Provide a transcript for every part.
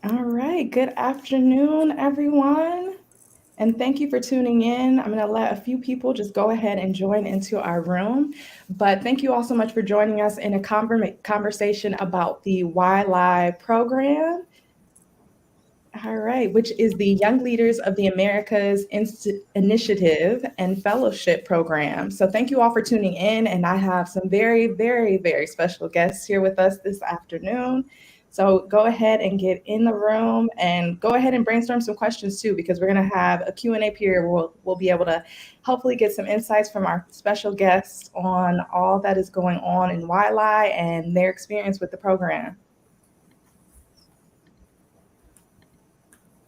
All right. Good afternoon, everyone. And thank you for tuning in. I'm going to let a few people just go ahead and join into our room. But thank you all so much for joining us in a conversation about the YLAI program. All right, which is the Young Leaders of the Americas Initiative and Fellowship Program. So thank you all for tuning in. And I have some very, very, very special guests here with us this afternoon. So go ahead and get in the room and go ahead and brainstorm some questions too, because we're going to have a Q&A period where we'll be able to hopefully get some insights from our special guests on all that is going on in YLAI and their experience with the program.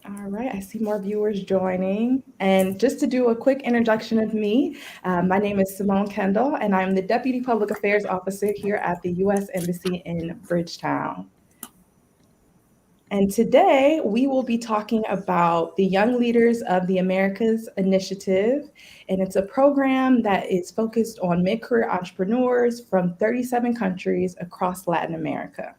All right, I see more viewers joining. And just to do a quick introduction of me, my name is Simone Kendall, and I'm the Deputy Public Affairs Officer here at the U.S. Embassy in Bridgetown. And today we will be talking about the Young Leaders of the Americas Initiative. And it's a program that is focused on mid-career entrepreneurs from 37 countries across Latin America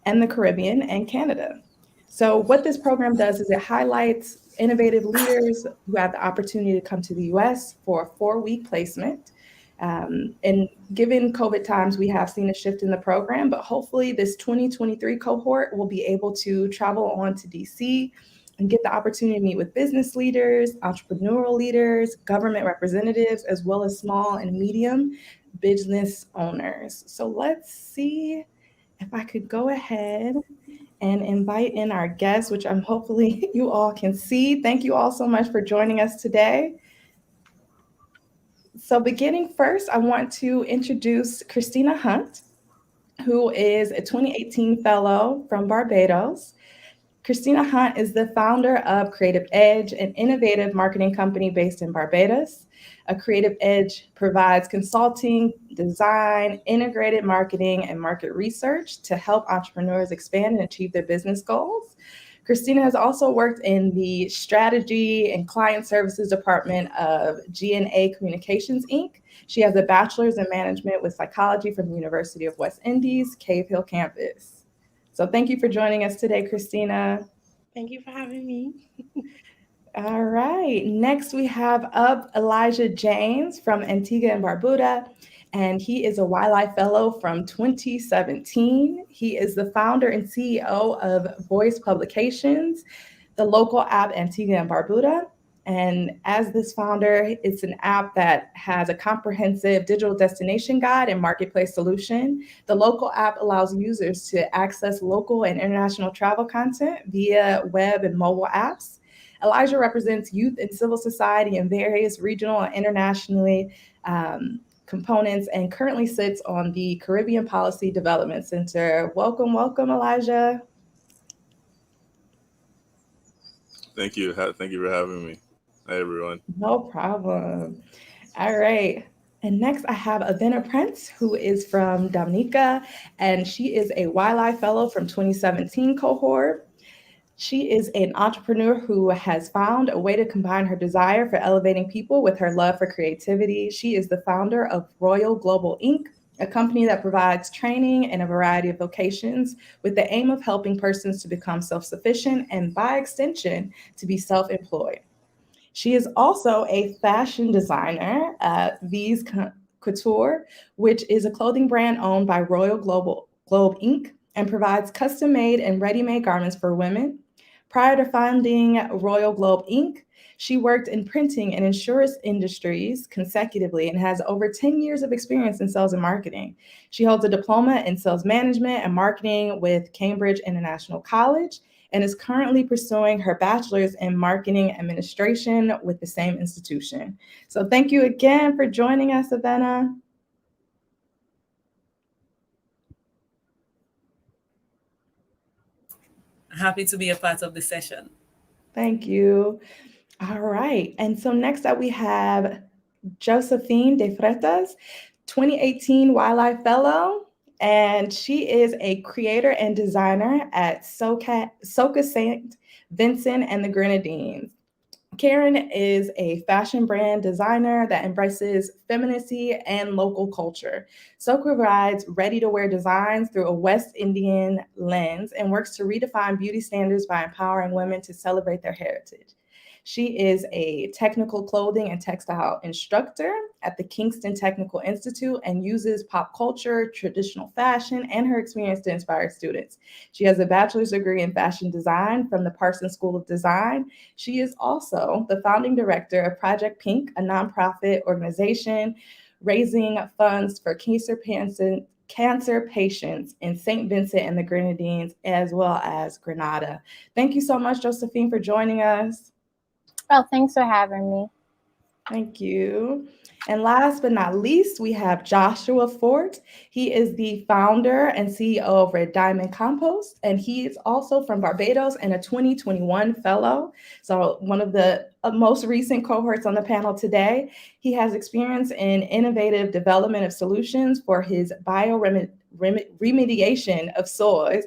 and the Caribbean and Canada. So what this program does is it highlights innovative leaders who have the opportunity to come to the US for a 4-week placement. And given COVID times, we have seen a shift in the program, but hopefully this 2023 cohort will be able to travel on to DC and get the opportunity to meet with business leaders, entrepreneurial leaders, government representatives, as well as small and medium business owners. So let's see if I could go ahead and invite in our guests, which I'm hopefully you all can see. Thank you all so much for joining us today. So beginning first, I want to introduce Christina Hunte, who is a 2018 fellow from Barbados. Christina Hunte is the founder of Creative Edge, an innovative marketing company based in Barbados. A Creative Edge provides consulting, design, integrated marketing, and market research to help entrepreneurs expand and achieve their business goals. Christina has also worked in the strategy and client services department of G&A Communications, Inc. She has a bachelor's in management with psychology from the University of West Indies, Cave Hill campus. So thank you for joining us today, Christina. Thank you for having me. All right. Next, we have up Elijah James from Antigua and Barbuda, and he is a YLAI Fellow from 2017. He is the founder and CEO of Voice Publications, the local app Antigua and Barbuda. And as this founder, it's an app that has a comprehensive digital destination guide and marketplace solution. The local app allows users to access local and international travel content via web and mobile apps. Elijah represents youth and civil society in various regional and internationally components and currently sits on the Caribbean Policy Development Center. Welcome, welcome, Elijah. Thank you. Thank you for having me. Hi, everyone. No problem. All right. And next, I have Avena Prince, who is from Dominica, and she is a YLAI Fellow from 2017 cohort. She is an entrepreneur who has found a way to combine her desire for elevating people with her love for creativity. She is the founder of Royal Global Inc., a company that provides training in a variety of vocations with the aim of helping persons to become self-sufficient and, by extension, to be self-employed. She is also a fashion designer at V's Couture, which is a clothing brand owned by Royal Globe Inc. and provides custom-made and ready-made garments for women. Prior to founding Royal Globe Inc., she worked in printing and insurance industries consecutively and has over 10 years of experience in sales and marketing. She holds a diploma in sales management and marketing with Cambridge International College and is currently pursuing her bachelor's in marketing administration with the same institution. So thank you again for joining us, Avena. Happy to be a part of the session. Thank you. All right. And so next up we have Josephine DeFreitas, 2018 YLAI Fellow, and she is a creator and designer at Soca St. Vincent and the Grenadines. Karen is a fashion brand designer that embraces femininity and local culture. So provides ready-to-wear designs through a West Indian lens and works to redefine beauty standards by empowering women to celebrate their heritage. She is a technical clothing and textile instructor at the Kingston Technical Institute and uses pop culture, traditional fashion, and her experience to inspire students. She has a bachelor's degree in fashion design from the Parsons School of Design. She is also the founding director of Project Pink, a nonprofit organization raising funds for cancer patients in St. Vincent and the Grenadines, as well as Grenada. Thank you so much, Josephine, for joining us. Oh, thanks for having me. Thank you. And last but not least, we have Joshua Forte. He is the founder and CEO of Red Diamond Compost, and he is also from Barbados and a 2021 fellow. So one of the most recent cohorts on the panel today. He has experience in innovative development of solutions for his bioremediation of soils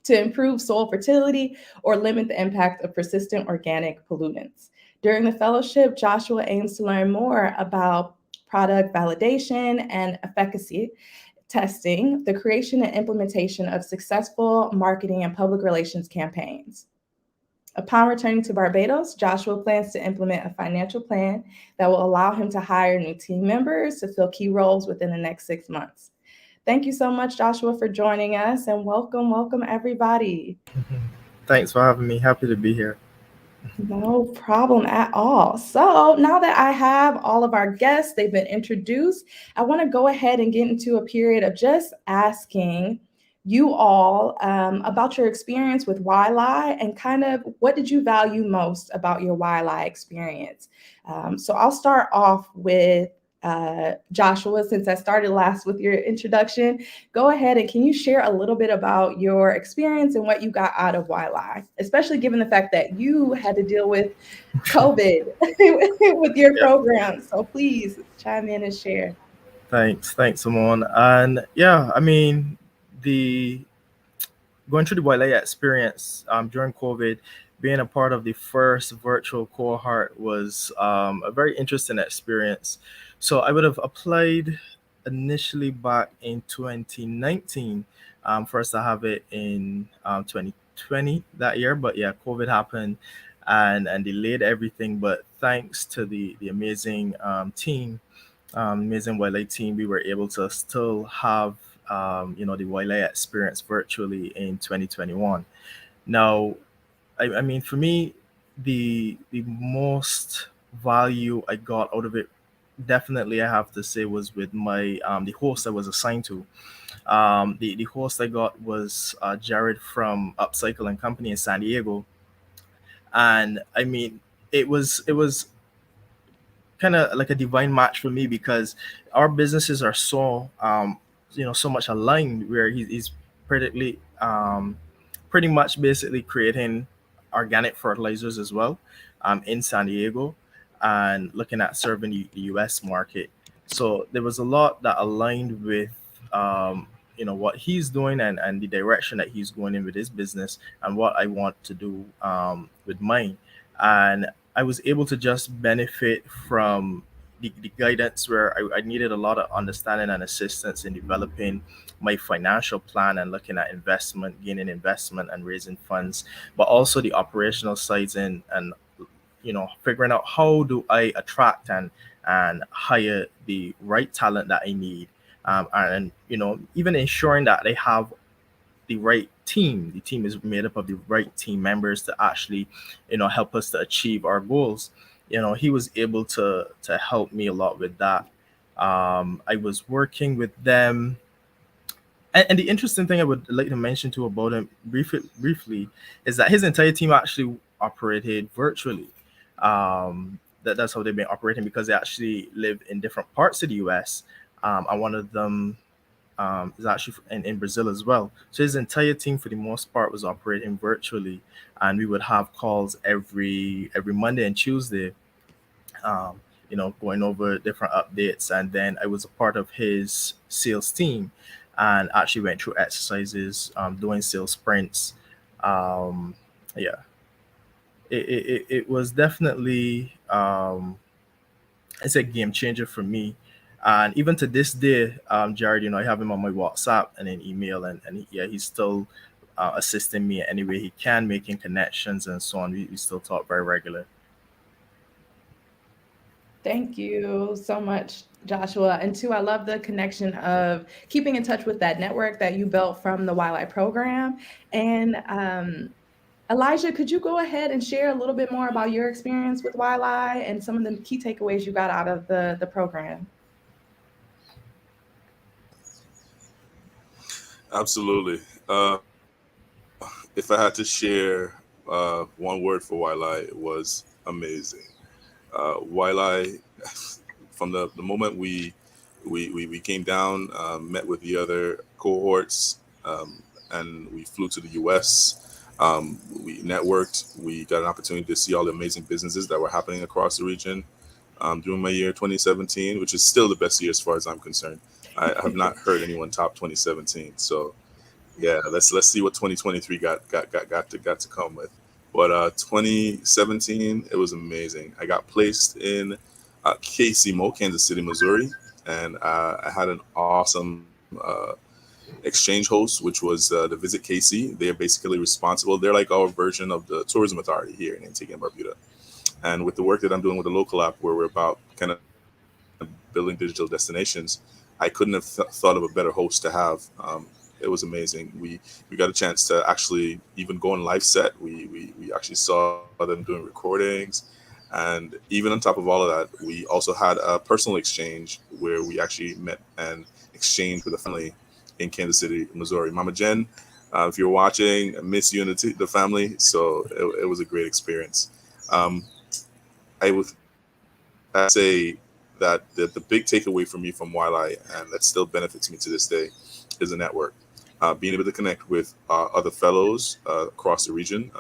to improve soil fertility or limit the impact of persistent organic pollutants. During the fellowship, Joshua aims to learn more about product validation and efficacy testing, the creation and implementation of successful marketing and public relations campaigns. Upon returning to Barbados, Joshua plans to implement a financial plan that will allow him to hire new team members to fill key roles within the next 6 months. Thank you so much, Joshua, for joining us, and welcome, everybody. Thanks for having me. Happy to be here. No problem at all. So now that I have all of our guests, they've been introduced, I want to go ahead and get into a period of just asking you all about your experience with YLAI and kind of what did you value most about your YLAI experience. So I'll start off with Joshua, since I started last with your introduction. Go ahead and can you share a little bit about your experience and what you got out of YLAI, especially given the fact that you had to deal with COVID with your program. So please chime in and share. Thanks, Simone. And yeah, I mean, going through the YLAI experience during COVID, being a part of the first virtual cohort was a very interesting experience. So I would have applied initially back in 2019. First, I have it in 2020 that year, but yeah, COVID happened and delayed everything. But thanks to the amazing team, amazing YLAI team, we were able to still have the YLAI experience virtually in 2021. Now, I mean, for me, the most value I got out of it, definitely I have to say, was with my the host I was assigned to. The host I got was Jared from Upcycle and Company in San Diego, and I mean, it was kind of like a divine match for me because our businesses are so so much aligned, where he's pretty pretty much basically creating organic fertilizers as well in San Diego and looking at serving the US market. So there was a lot that aligned with what he's doing and the direction that he's going in with his business and what I want to do with mine. And I was able to just benefit from the guidance, where I needed a lot of understanding and assistance in developing my financial plan and looking at investment, gaining investment and raising funds, but also the operational sides and figuring out how do I attract and hire the right talent that I need, and even ensuring that they have the right team. The team is made up of the right team members to actually, help us to achieve our goals. He was able to help me a lot with that. I was working with them, and the interesting thing I would like to mention too about him briefly is that his entire team actually operated virtually. That's how they've been operating, because they actually live in different parts of the US, and one of them is actually in Brazil as well. So his entire team, for the most part, was operating virtually, and we would have calls every Monday and Tuesday, going over different updates. And then I was a part of his sales team, and actually went through exercises, doing sales sprints. Yeah. it was definitely it's a game changer for me. And even to this day, Jared, I have him on my WhatsApp and an email, yeah, he's still assisting me any way he can, making connections and so on. We still talk very regular. Thank you so much, Joshua. And two, I love the connection of keeping in touch with that network that you built from the YLAI program. And Elijah, could you go ahead and share a little bit more about your experience with YLAI and some of the key takeaways you got out of the program? Absolutely. If I had to share one word for YLAI, it was amazing. YLAI, from the moment we came down, met with the other cohorts, and we flew to the US. We networked. We got an opportunity to see all the amazing businesses that were happening across the region during my year 2017, which is still the best year as far as I'm concerned. I have not heard anyone top 2017. So yeah, let's see what 2023 got to come with. But 2017, it was amazing. I got placed in KC, Kansas City, Missouri, and I had an awesome exchange host, which was the Visit KC. They're basically responsible. They're like our version of the tourism authority here in Antigua and Barbuda. And with the work that I'm doing with the local app, where we're about kind of building digital destinations, I couldn't have thought of a better host to have. It was amazing. We got a chance to actually even go on live set. We actually saw them doing recordings. And even on top of all of that, we also had a personal exchange where we actually met and exchanged with a family in Kansas City, Missouri. Mama Jen, if you're watching, I miss you and the family. So it was a great experience. I would say that the big takeaway for me from YLAI, and that still benefits me to this day, is a network. Being able to connect with other fellows across the region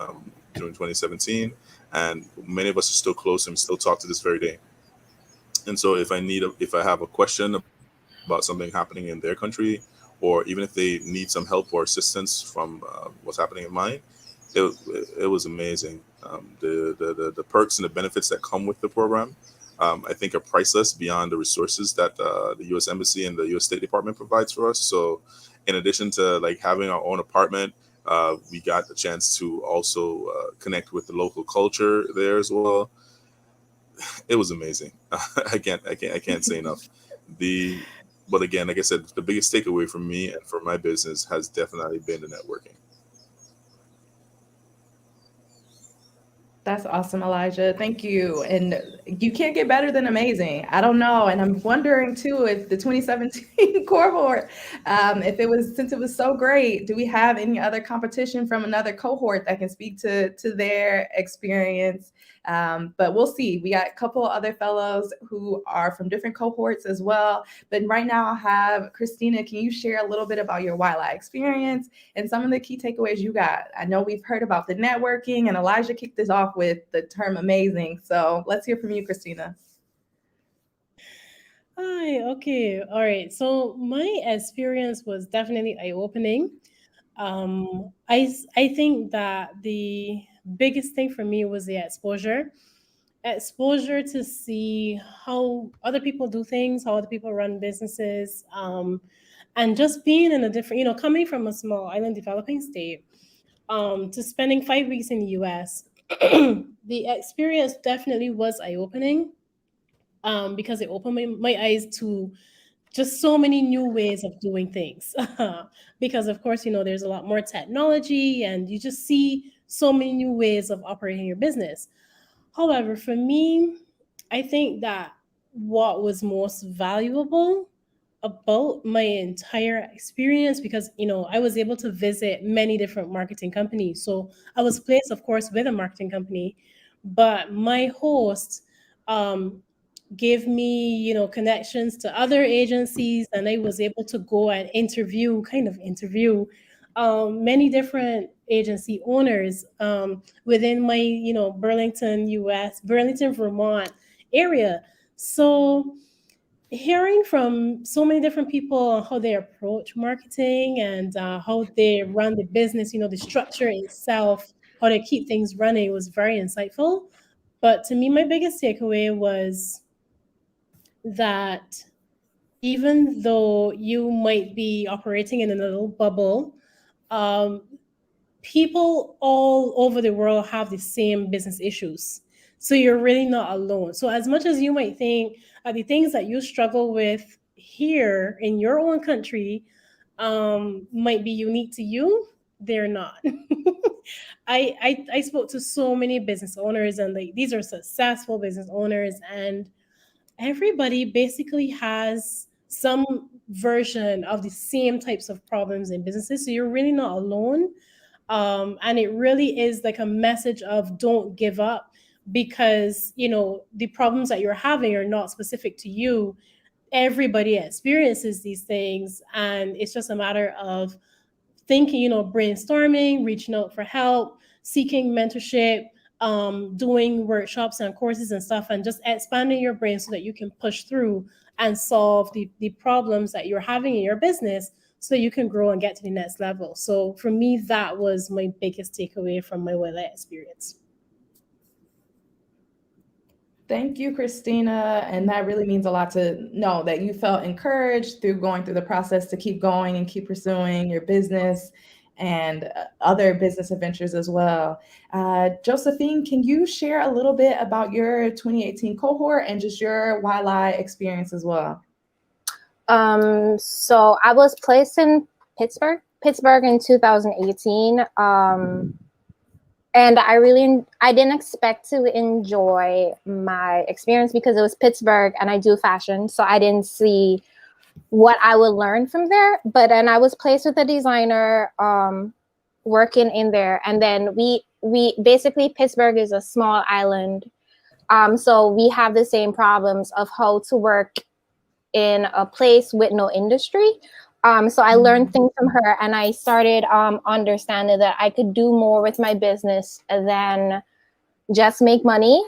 during 2017, and many of us are still close and we still talk to this very day. And so if I have a question about something happening in their country, or even if they need some help or assistance from what's happening in mine, it was amazing. The perks and the benefits that come with the program, I think, are priceless beyond the resources that the U.S. Embassy and the U.S. State Department provides for us. So, in addition to like having our own apartment, we got the chance to also connect with the local culture there as well. It was amazing. I can't say enough. But again, like I said, the biggest takeaway for me and for my business has definitely been the networking. That's awesome, Elijah. Thank you. And you can't get better than amazing. I don't know. And I'm wondering too, if the 2017 cohort, if it was, since it was so great, do we have any other competition from another cohort that can speak to their experience? But we'll see. We got a couple other fellows who are from different cohorts as well. But right now I'll have Christina. Can you share a little bit about your YLAI experience and some of the key takeaways you got? I know we've heard about the networking, and Elijah kicked this off with the term amazing. So let's hear from you, Christina. Hi, okay, all right. So my experience was definitely eye-opening. I think that the biggest thing for me was the exposure to see how other people do things, how other people run businesses, and just being in a different, coming from a small island developing state, to spending 5 weeks in the US. The experience definitely was eye-opening, because it opened my eyes to just so many new ways of doing things. Because of course, there's a lot more technology and you just see so many new ways of operating your business. However, for me, I think that what was most valuable about my entire experience, because I was able to visit many different marketing companies. So I was placed, of course, with a marketing company, but my host gave me, connections to other agencies, and I was able to go and interview many different agency owners within my, Burlington, Vermont area. So hearing from so many different people on how they approach marketing and how they run the business, the structure itself, how they keep things running was very insightful. But to me, my biggest takeaway was that even though you might be operating in a little bubble, um, people all over the world have the same business issues. So you're really not alone. So as much as you might think the things that you struggle with here in your own country might be unique to you, they're not. I spoke to so many business owners, and like these are successful business owners, and everybody basically has some version of the same types of problems in businesses. So you're really not alone. And it really is like a message of don't give up, because the problems that you're having are not specific to you. Everybody experiences these things, and it's just a matter of thinking, brainstorming, reaching out for help, seeking mentorship, doing workshops and courses and stuff, and just expanding your brain so that you can push through and solve the problems that you're having in your business so you can grow and get to the next level. So for me, that was my biggest takeaway from my YLAI experience. Thank you, Christina. And that really means a lot to know that you felt encouraged through going through the process to keep going and keep pursuing your business and other business adventures as well. Josephine, can you share a little bit about your 2018 cohort and just your YLAI experience as well? So I was placed in Pittsburgh in 2018. And I didn't expect to enjoy my experience because it was Pittsburgh and I do fashion. So I didn't see what I would learn from there. But then I was placed with a designer working in there. And then we basically, Pittsburgh is a small island. So we have the same problems of how to work in a place with no industry. So I learned things from her, and I started understanding that I could do more with my business than just make money,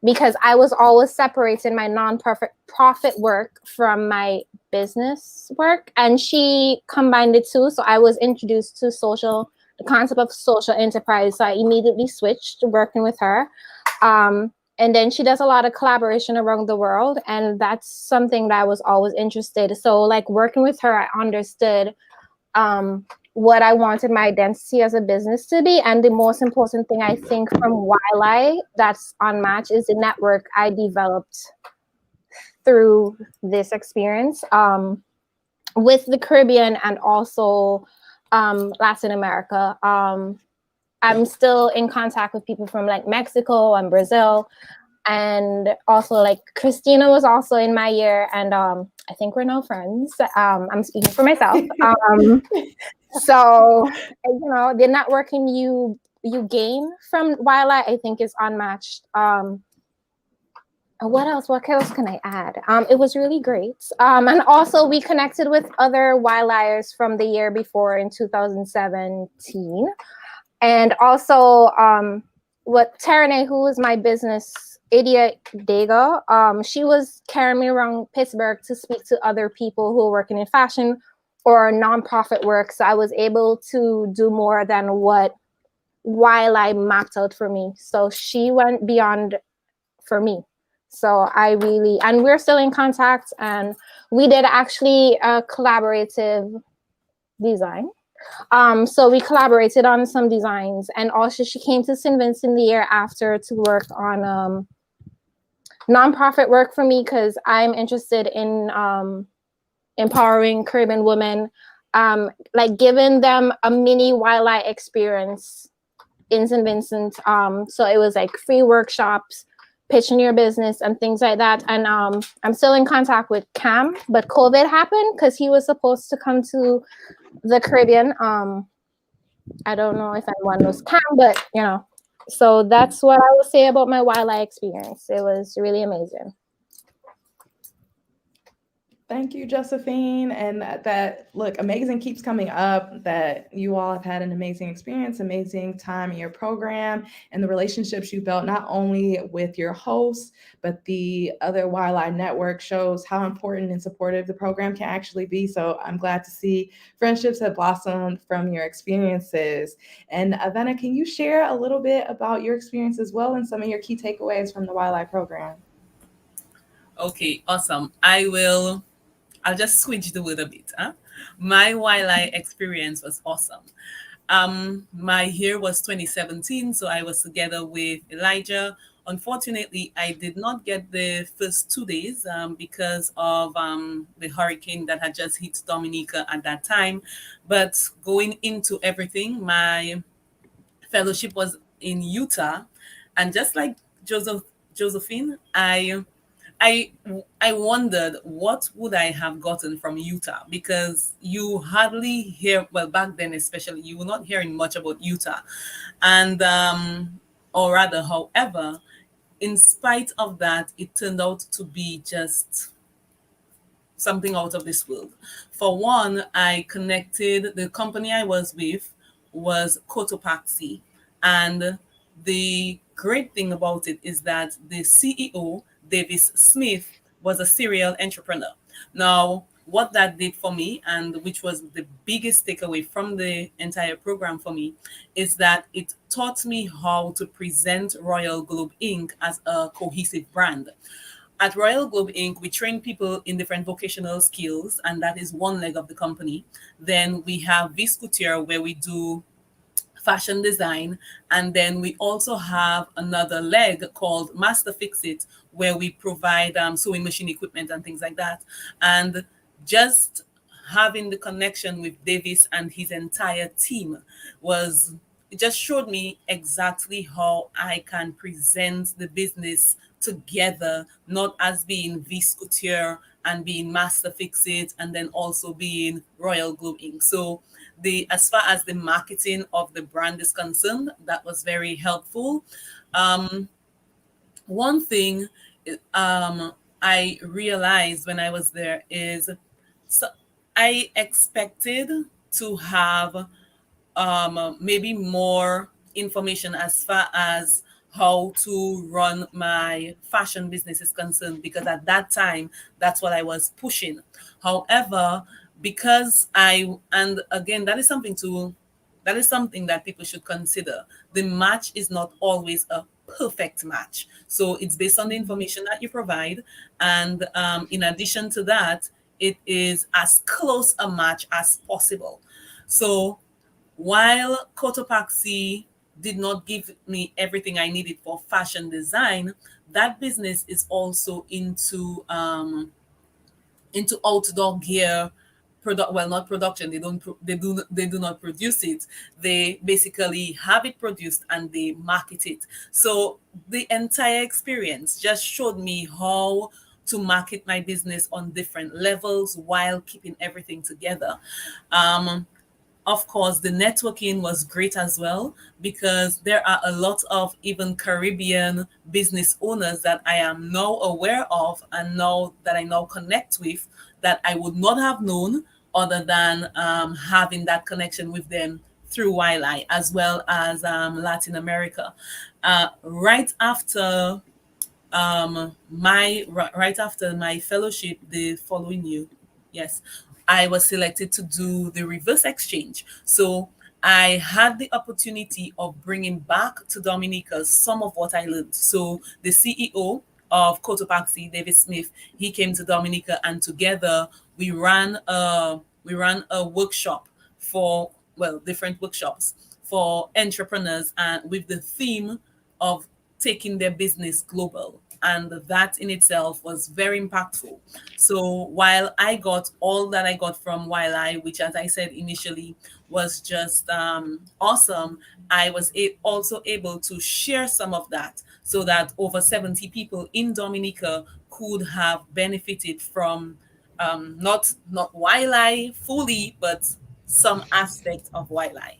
because I was always separating my non-profit work from my business work, and she combined the two. So I was introduced to the concept of social enterprise. So I immediately switched to working with her. And then she does a lot of collaboration around the world. And that's something that I was always interested in. So like working with her, I understood what I wanted my identity as a business to be. And the most important thing I think from YLAI that's unmatched is the network I developed through this experience with the Caribbean and also Latin America. I'm still in contact with people from like Mexico and Brazil, and also like Christina was also in my year, and I think we're now friends. I'm speaking for myself. So the networking you gain from YLAI, I think, is unmatched. What else can I add? It was really great. And also we connected with other YLAIers from the year before in 2017. And also, what Tarane, who is my business idiot Dega, she was carrying me around Pittsburgh to speak to other people who are working in fashion or nonprofit work. So I was able to do more than what YLAI mapped out for me. So she went beyond for me. So and we're still in contact, and we did actually a collaborative design. So we collaborated on some designs, and also she came to St. Vincent the year after to work on nonprofit work for me, because I'm interested in empowering Caribbean women, like giving them a mini YLAI experience in St. Vincent. So it was like free workshops, pitching your business and things like that. And I'm still in contact with Cam, but COVID happened because he was supposed to come to the Caribbean. I don't know if anyone knows Cam, but so that's what I will say about my YLAI experience. It was really amazing. Thank you, Josephine. And that look, amazing keeps coming up that you all have had an amazing experience, amazing time in your program, and the relationships you built not only with your hosts, but the other YLI network shows how important and supportive the program can actually be. So I'm glad to see friendships have blossomed from your experiences. And Avena, can you share a little bit about your experience as well and some of your key takeaways from the YLI program? Okay, awesome. I'll just switch the word a bit. Huh? My YLAI experience was awesome. My year was 2017, so I was together with Elijah. Unfortunately, I did not get the first 2 days because of the hurricane that had just hit Dominica at that time. But going into everything, my fellowship was in Utah, and just like Josephine, I I wondered what would I have gotten from Utah, because you hardly hear, well, back then especially, you were not hearing much about Utah, and or rather, however, in spite of that, it turned out to be just something out of this world. For one, I connected, the company I was with was Cotopaxi. And the great thing about it is that the CEO, Davis Smith, was a serial entrepreneur. Now, what that did for me, and which was the biggest takeaway from the entire program for me, is that it taught me how to present Royal Globe Inc. as a cohesive brand. At Royal Globe Inc., we train people in different vocational skills, and that is one leg of the company. Then we have Vis Couture, where we do fashion design. And then we also have another leg called Master Fix It, where we provide sewing machine equipment and things like that. And just having the connection with Davis and his entire team was, it just showed me exactly how I can present the business together, not as being Vis Couture and being Master Fix It, and then also being Royal Globe Inc. So the, as far as the marketing of the brand is concerned, that was very helpful. Um, One thing I realized when I was there is, so I expected to have maybe more information as far as how to run my fashion business is concerned, because at that time that's what I was pushing. However, because and again, that is something that people should consider. The match is not always a perfect match, so it's based on the information that you provide, and in addition to that, it is as close a match as possible. So while Cotopaxi did not give me everything I needed for fashion design, that business is also into outdoor gear product. Well, not production. They do not produce it. They basically have it produced and they market it. So the entire experience just showed me how to market my business on different levels while keeping everything together. Um, of course, the networking was great as well, because there are a lot of even Caribbean business owners that I am now aware of, and now that I now connect with, that I would not have known other than having that connection with them through YLAI, as well as Latin America. Right after right after my fellowship the following year, yes, I was selected to do the reverse exchange. So I had the opportunity of bringing back to Dominica some of what I learned. So the CEO of Cotopaxi, David Smith, he came to Dominica, and together we ran a workshop for, well, different workshops for entrepreneurs, and with the theme of taking their business global. And that in itself was very impactful. So while I got all that I got from YLI, which, as I said initially, was just awesome, I was also able to share some of that, so that over 70 people in Dominica could have benefited from not YLI fully, but some aspect of YLI.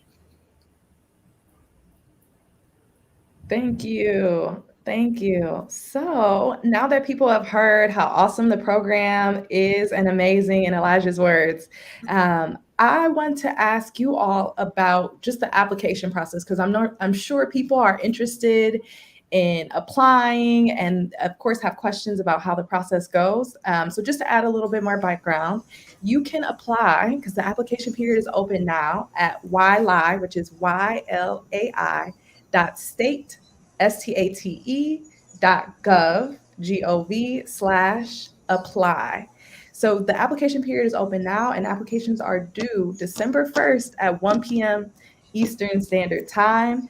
Thank you. Thank you. So now that people have heard how awesome the program is and amazing in Elijah's words, I want to ask you all about just the application process because I'm sure people are interested in applying and of course have questions about how the process goes. So just to add a little bit more background, you can apply because the application period is open now at YLAI, which is YLAI state state.gov/apply. So the application period is open now, and applications are due December 1st at 1 p.m. Eastern Standard Time.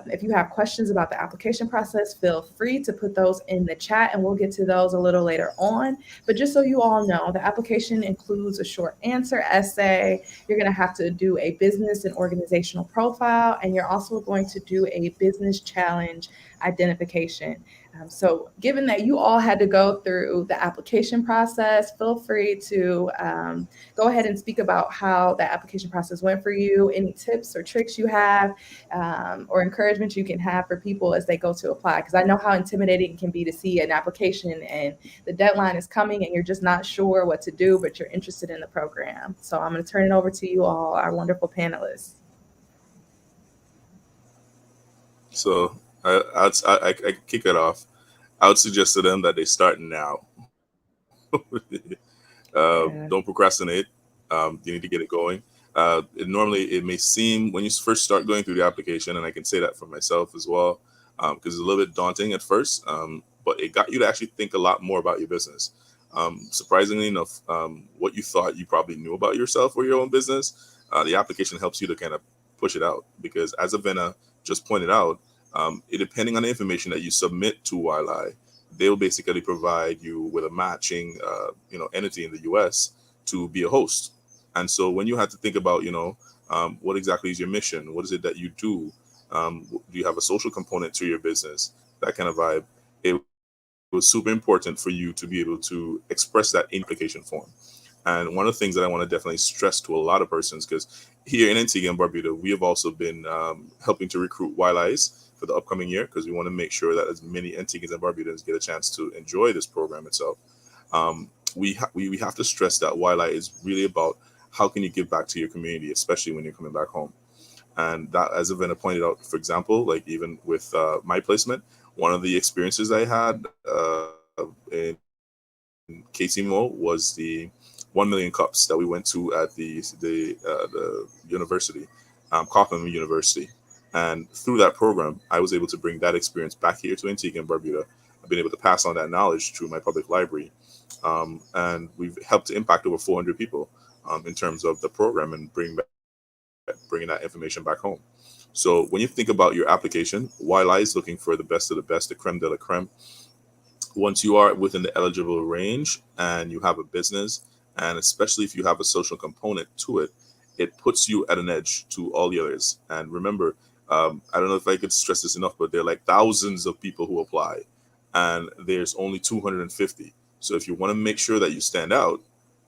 If you have questions about the application process, feel free to put those in the chat, and we'll get to those a little later on. But just so you all know, the application includes a short answer essay. You're going to have to do a business and organizational profile, and you're also going to do a business challenge identification. So given that you all had to go through the application process, feel free to go ahead and speak about how the application process went for you, any tips or tricks you have, or encouragement you can have for people as they go to apply. Because I know how intimidating it can be to see an application and the deadline is coming and you're just not sure what to do, but you're interested in the program. So I'm going to turn it over to you all, our wonderful panelists. So I kick it off. I would suggest to them that they start now. Don't procrastinate. You need to get it going. Normally, it may seem when you first start going through the application, and I can say that for myself as well, because it's a little bit daunting at first, but it got you to actually think a lot more about your business. Surprisingly enough, what you thought you probably knew about yourself or your own business, the application helps you to kind of push it out. Because as Avena just pointed out, depending on the information that you submit to YLAI, they'll basically provide you with a matching, entity in the U.S. to be a host. And so when you have to think about, what exactly is your mission? What is it that you do? Do you have a social component to your business? That kind of vibe. It was super important for you to be able to express that in application form. And one of the things that I want to definitely stress to a lot of persons, because here in Antigua and Barbuda, we have also been helping to recruit YLAIs for the upcoming year, because we want to make sure that as many Antiguans and Barbudans get a chance to enjoy this program itself. We have to stress that YLAI is really about how can you give back to your community, especially when you're coming back home. And that, as Avena pointed out, for example, like even with my placement, one of the experiences I had in KTMO was the 1 million cups that we went to at the university, Kaufman University. And through that program, I was able to bring that experience back here to Antigua and Barbuda. I've been able to pass on that knowledge through my public library. And we've helped to impact over 400 people in terms of the program and bringing that information back home. So when you think about your application, YLAI is looking for the best of the best, the creme de la creme. Once you are within the eligible range and you have a business, and especially if you have a social component to it, it puts you at an edge to all the others. And remember, I don't know if I could stress this enough, but there are like thousands of people who apply, and there's only 250. So if you want to make sure that you stand out,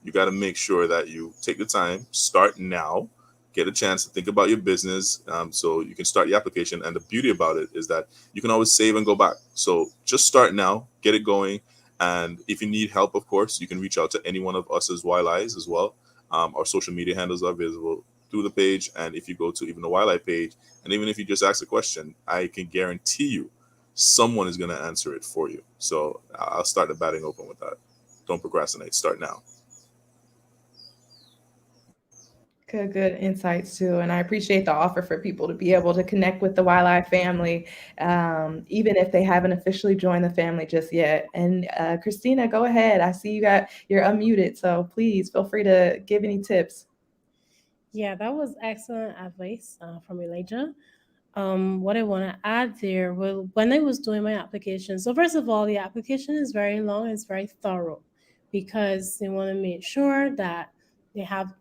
you got to make sure that you take the time, start now, get a chance to think about your business, so you can start your application. And the beauty about it is that you can always save and go back. So just start now, get it going. And if you need help, of course, you can reach out to any one of us as YLAIs as well. Our social media handles are visible through the page. And if you go to even the YLAI page, and even if you just ask a question, I can guarantee you someone is going to answer it for you. So I'll start the batting open with that. Don't procrastinate. Start now. Good insights too. And I appreciate the offer for people to be able to connect with the YLAI family, even if they haven't officially joined the family just yet. And Christina, go ahead. I see you're unmuted, so please feel free to give any tips. Yeah, that was excellent advice from Elijah. What I want to add there, well, when I was doing my application, so first of all, the application is very long, it's very thorough, because they want to make sure that they have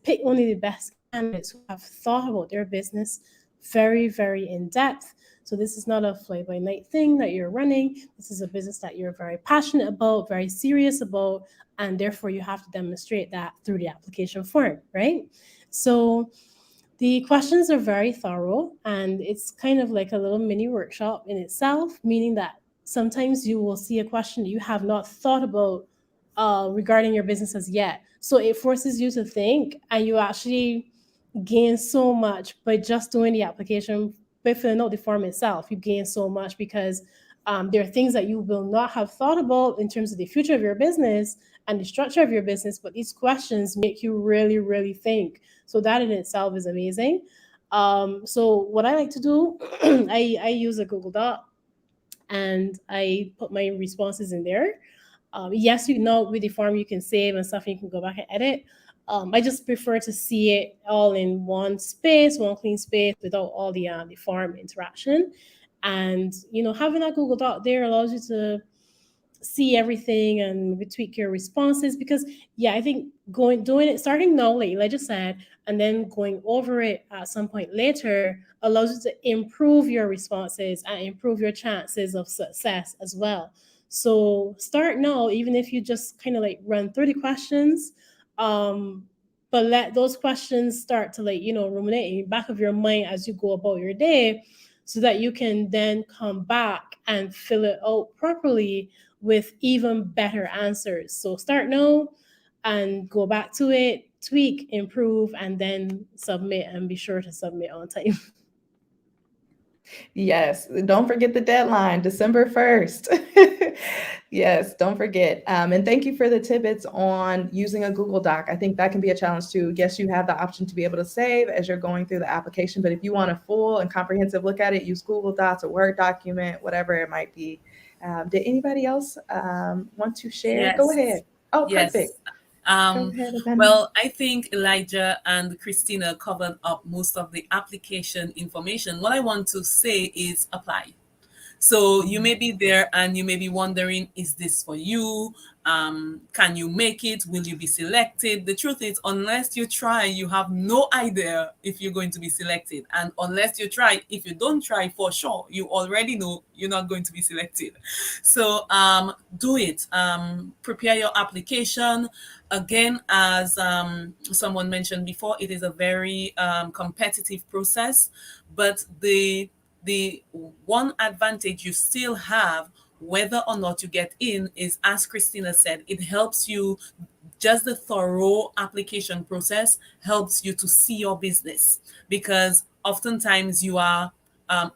pick only the best candidates who have thought about their business very, very in depth. So this is not a fly by night thing that you're running. This is a business that you're very passionate about, very serious about, and therefore you have to demonstrate that through the application form, right? So The questions are very thorough, and it's kind of like a little mini workshop in itself, meaning that sometimes you will see a question that you have not thought about regarding your business as yet. So it forces you to think, and you actually gain so much by just doing the application, by filling out the form itself. You gain so much because there are things that you will not have thought about in terms of the future of your business and the structure of your business, but these questions make you really, really think. So that in itself is amazing. So what I like to do, I use a Google Doc and I put my responses in there. Yes, you know, with the form you can save and stuff, and you can go back and edit. I just prefer to see it all in one space, one clean space, without all the form interaction. And having that Google Doc there allows you to see everything and we tweak your responses, because yeah, I think doing it starting now, like I just said, and then going over it at some point later allows you to improve your responses and improve your chances of success as well. So start now, even if you just kind of like run through the questions, but let those questions start to ruminate in the back of your mind as you go about your day, so that you can then come back and fill it out properly with even better answers. So start now and go back to it, tweak, improve, and then submit, and be sure to submit on time. Yes, don't forget the deadline, December 1st. Yes, don't forget. And thank you for the tidbits on using a Google Doc. I think that can be a challenge too. Yes, you have the option to be able to save as you're going through the application, but if you want a full and comprehensive look at it, use Google Docs, a Word document, whatever it might be. Did anybody else want to share? Go Yes. ahead. Oh, Yes. perfect. Go ahead, Avena. Well, I think Elijah and Christina covered up most of the application information. What I want to say is apply. So you may be there and you may be wondering, is this for you? Can you make it? Will you be selected? The truth is, unless you try, you have no idea if you're going to be selected. And unless you try, if you don't try, for sure, you already know you're not going to be selected. So do it. Prepare your application. Again, as someone mentioned before, it is a very competitive process, but the one advantage you still have, whether or not you get in, is, as Christina said, it helps you. Just the thorough application process helps you to see your business, because oftentimes you are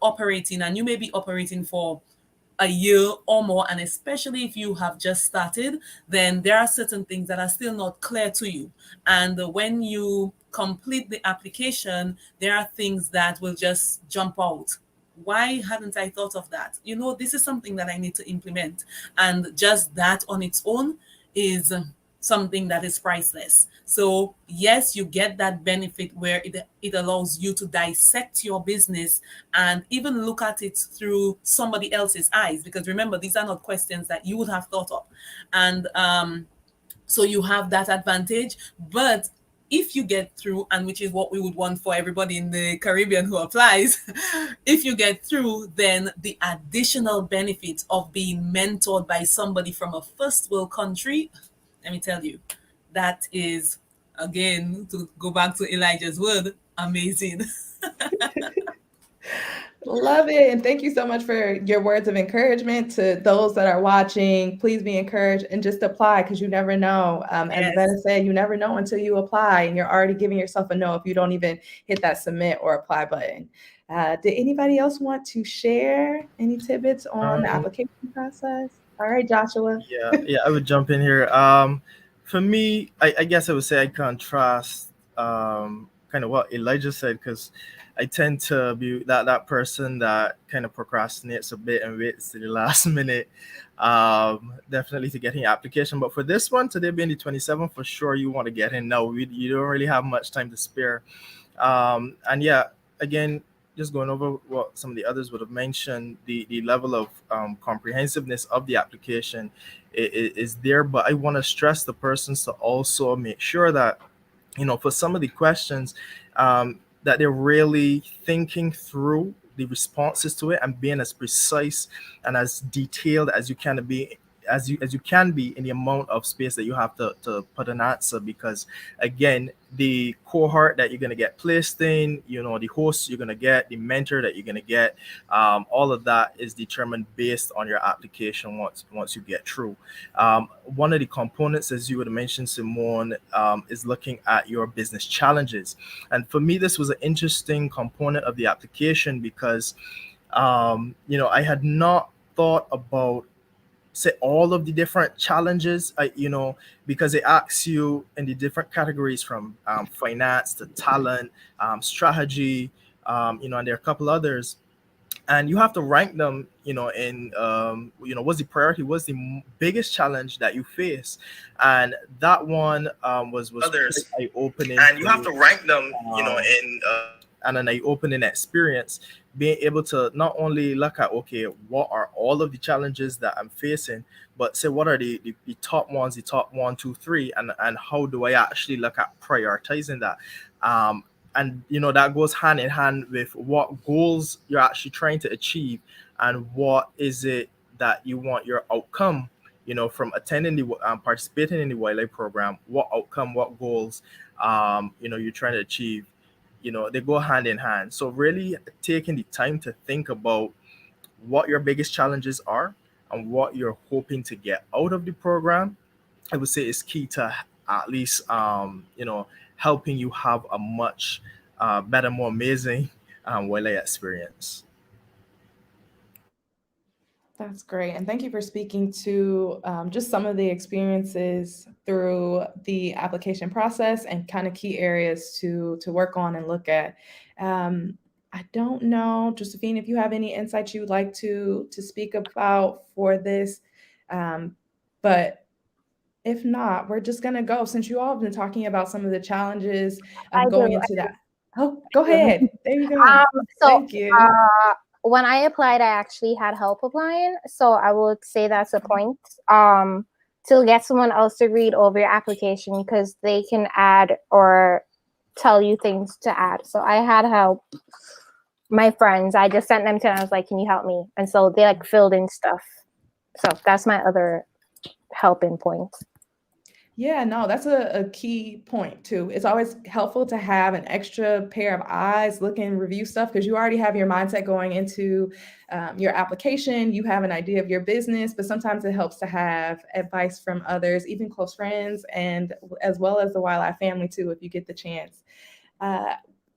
operating, and you may be operating for a year or more, and especially if you have just started, then there are certain things that are still not clear to you. And when you complete the application, there are things that will just jump out. Why hadn't I thought of that? This is something that I need to implement. And just that on its own is something that is priceless. So yes, you get that benefit where it allows you to dissect your business and even look at it through somebody else's eyes, because remember, these are not questions that you would have thought of. And so you have that advantage. But if you get through, and which is what we would want for everybody in the Caribbean who applies, if you get through, then the additional benefit of being mentored by somebody from a first world country, let me tell you, that is, again, to go back to Elijah's word, amazing. Love it. And thank you so much for your words of encouragement to those that are watching. Please be encouraged and just apply, because you never know. As Yes. Avena said, you never know until you apply, and you're already giving yourself a no if you don't even hit that submit or apply button. Did anybody else want to share any tidbits on the application process? All right, Joshua. Yeah, I would jump in here. For me, I guess I would say I contrast kind of what Elijah said, because I tend to be that person that kind of procrastinates a bit and waits to the last minute, definitely to get in application. But for this one, today being the 27th, for sure you want to get in now. You don't really have much time to spare. And yeah, again, just going over what some of the others would have mentioned, the level of comprehensiveness of the application is there. But I want to stress the persons to also make sure that, for some of the questions, that they're really thinking through the responses to it and being as precise and as detailed as you can be as you can be in the amount of space that you have to put an answer, because again, the cohort that you're going to get placed in, the host you're going to get, the mentor that you're going to get, all of that is determined based on your application once you get through. One of the components, as you would have mentioned, Simone, is looking at your business challenges. And for me, this was an interesting component of the application because I had not thought about, say, all of the different challenges, because it asks you in the different categories from finance to talent, strategy, and there are a couple others. And you have to rank them, in, what's the priority, what's the biggest challenge that you face. And that one was Others. eye-opening. And you have to rank them, in... and an eye-opening experience, being able to not only look at, okay, what are all of the challenges that I'm facing, but say, what are the top ones, the top 1, 2, 3, and how do I actually look at prioritizing that? And that goes hand in hand with what goals you're actually trying to achieve, and what is it that you want your outcome, from attending the participating in the YLAI program. What outcome, what goals, you're trying to achieve. They go hand in hand. So really taking the time to think about what your biggest challenges are and what you're hoping to get out of the program, I would say is key to at least, helping you have a much better, more amazing YLAI experience. That's great. And thank you for speaking to just some of the experiences through the application process and kind of key areas to work on and look at. I don't know, Josephine, if you have any insights you would like to speak about for this. But if not, we're just going to go, since you all have been talking about some of the challenges going into that. Oh, go ahead. There you go. Thank you. When I applied, I actually had help applying. So I would say that's a point, to get someone else to read over your application, because they can add or tell you things to add. So I had help. My friends, I just sent them to them. I was like, can you help me? And so they filled in stuff. So that's my other helping point. Yeah, no, that's a key point too. It's always helpful to have an extra pair of eyes look and review stuff, because you already have your mindset going into your application. You have an idea of your business, but sometimes it helps to have advice from others, even close friends, and as well as the YLAI family too, if you get the chance.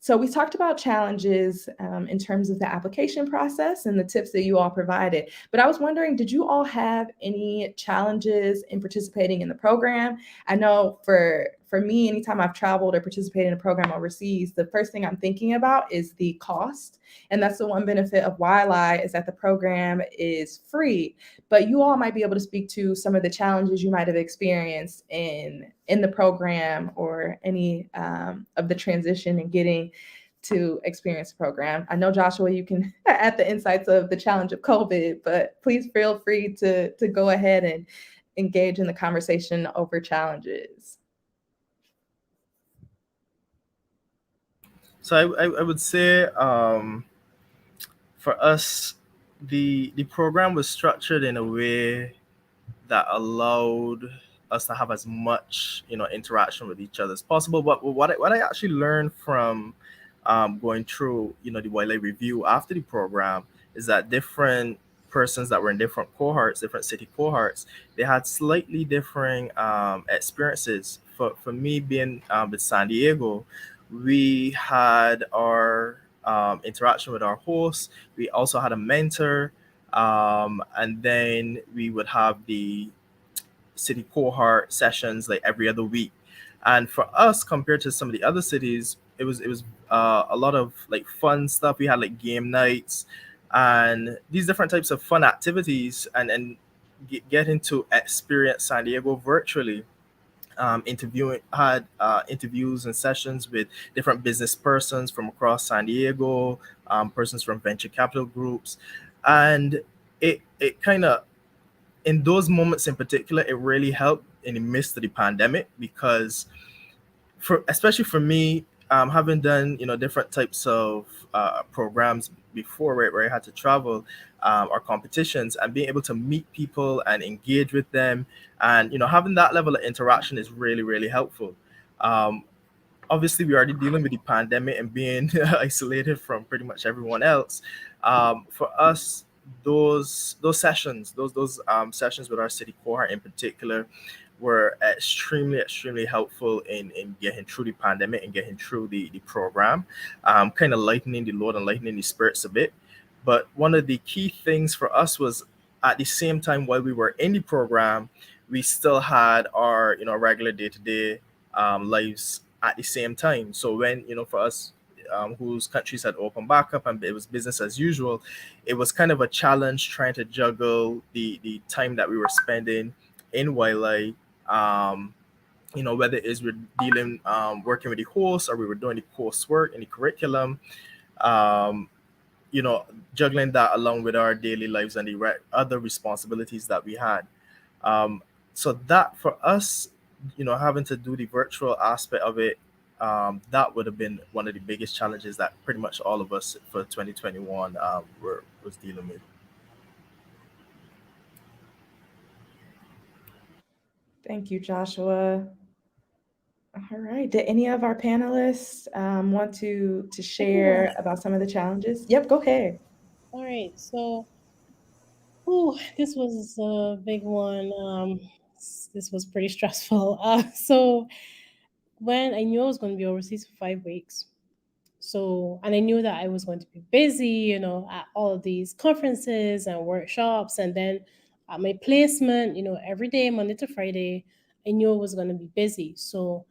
So we talked about challenges in terms of the application process and the tips that you all provided. But I was wondering, did you all have any challenges in participating in the program? I know for me, anytime I've traveled or participated in a program overseas, the first thing I'm thinking about is the cost. And that's the one benefit of YLAI, is that the program is free. But you all might be able to speak to some of the challenges you might have experienced in the program, or any of the transition and getting to experience the program. I know, Joshua, you can add the insights of the challenge of COVID, but please feel free to go ahead and engage in the conversation over challenges. So I would say, for us, the program was structured in a way that allowed us to have as much interaction with each other as possible. But what I actually learned from going through the YLAI review after the program is that different persons that were in different cohorts, different city cohorts, they had slightly differing experiences. For me, being with San Diego, we had our interaction with our host. We also had a mentor, and then we would have the city cohort sessions every other week. And for us, compared to some of the other cities, it was a lot of fun stuff. We had game nights and these different types of fun activities, and getting to experience San Diego virtually. Interviewing had interviews and sessions with different business persons from across San Diego, persons from venture capital groups, and it kind of, in those moments in particular, it really helped in the midst of the pandemic, because especially for me, having done different types of programs before, right, where I had to travel, or competitions, and being able to meet people and engage with them, and having that level of interaction is really really helpful. Um, Obviously we're already dealing with the pandemic and being isolated from pretty much everyone else. For us, those sessions, those sessions with our city cohort in particular, were extremely helpful in getting through the pandemic and getting through the program, kind of lightening the load and lightening the spirits a bit. But one of the key things for us was, at the same time while we were in the program, we still had our regular day-to-day lives at the same time. So when for us, whose countries had opened back up and it was business as usual, it was kind of a challenge trying to juggle the time that we were spending in YLAI, whether it is we're dealing, working with the hosts, or we were doing the coursework in the curriculum, um, juggling that along with our daily lives and the other responsibilities that we had. Um, so that for us, having to do the virtual aspect of it, that would have been one of the biggest challenges that pretty much all of us for 2021 was dealing with. Thank you, Joshua. All right. Did any of our panelists want to share about some of the challenges? Yep, go ahead. All right. So, oh, this was a big one. This was pretty stressful. So when I knew I was going to be overseas for 5 weeks, so and I knew that I was going to be busy, at all of these conferences and workshops, and then at my placement, every day, Monday to Friday, I knew I was going to be busy. So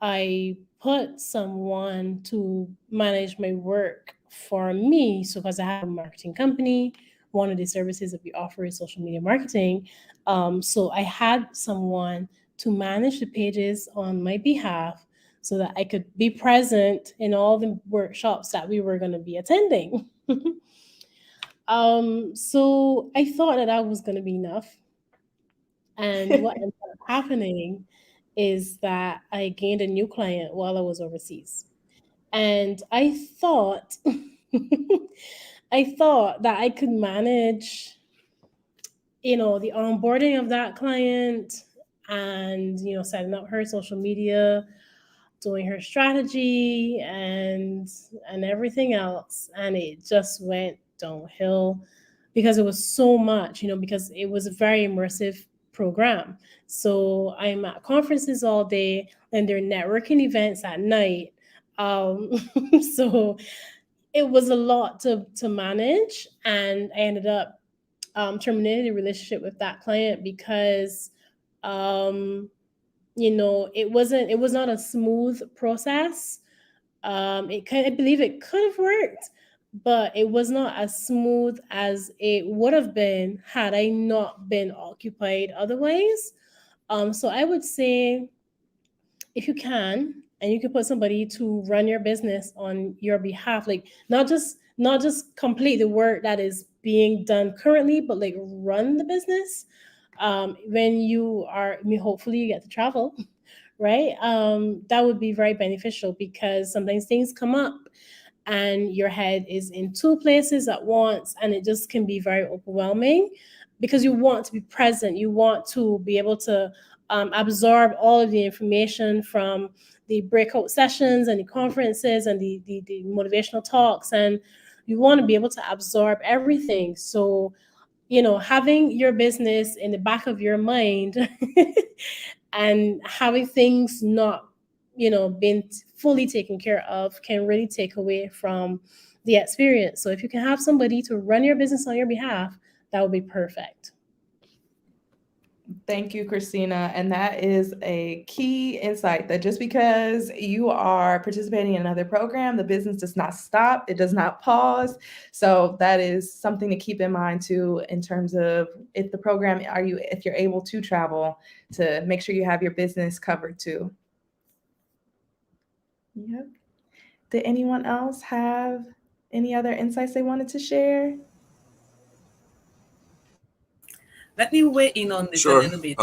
I put someone to manage my work for me. So because I have a marketing company, one of the services that we offer is social media marketing. So I had someone to manage the pages on my behalf so that I could be present in all the workshops that we were going to be attending. So I thought that that was going to be enough. And what ended up happening is that I gained a new client while I was overseas. And I thought I thought that I could manage, the onboarding of that client and, setting up her social media, doing her strategy and everything else, and it just went downhill because it was so much, because it was a very immersive program. So I'm at conferences all day and there are networking events at night. um, so it was a lot to manage, and I ended up terminating the relationship with that client because um, it was not a smooth process. I believe it could have worked, but it was not as smooth as it would have been had I not been occupied otherwise. So I would say, if you can, and you can put somebody to run your business on your behalf, like not just complete the work that is being done currently, but like run the business. When you are, I mean, hopefully you get to travel, right? That would be very beneficial because sometimes things come up and your head is in two places at once, and it just can be very overwhelming because you want to be present. You want to be able to absorb all of the information from the breakout sessions and the conferences and the motivational talks, and you want to be able to absorb everything. So, having your business in the back of your mind and having things not, being fully taken care of can really take away from the experience. So if you can have somebody to run your business on your behalf, that would be perfect. Thank you, Christina. And that is a key insight, that just because you are participating in another program, the business does not stop, it does not pause. So that is something to keep in mind too, in terms of if the program, if you're able to travel, to make sure you have your business covered too. Yep. Did anyone else have any other insights they wanted to share? Let me weigh in on this a Sure. little bit.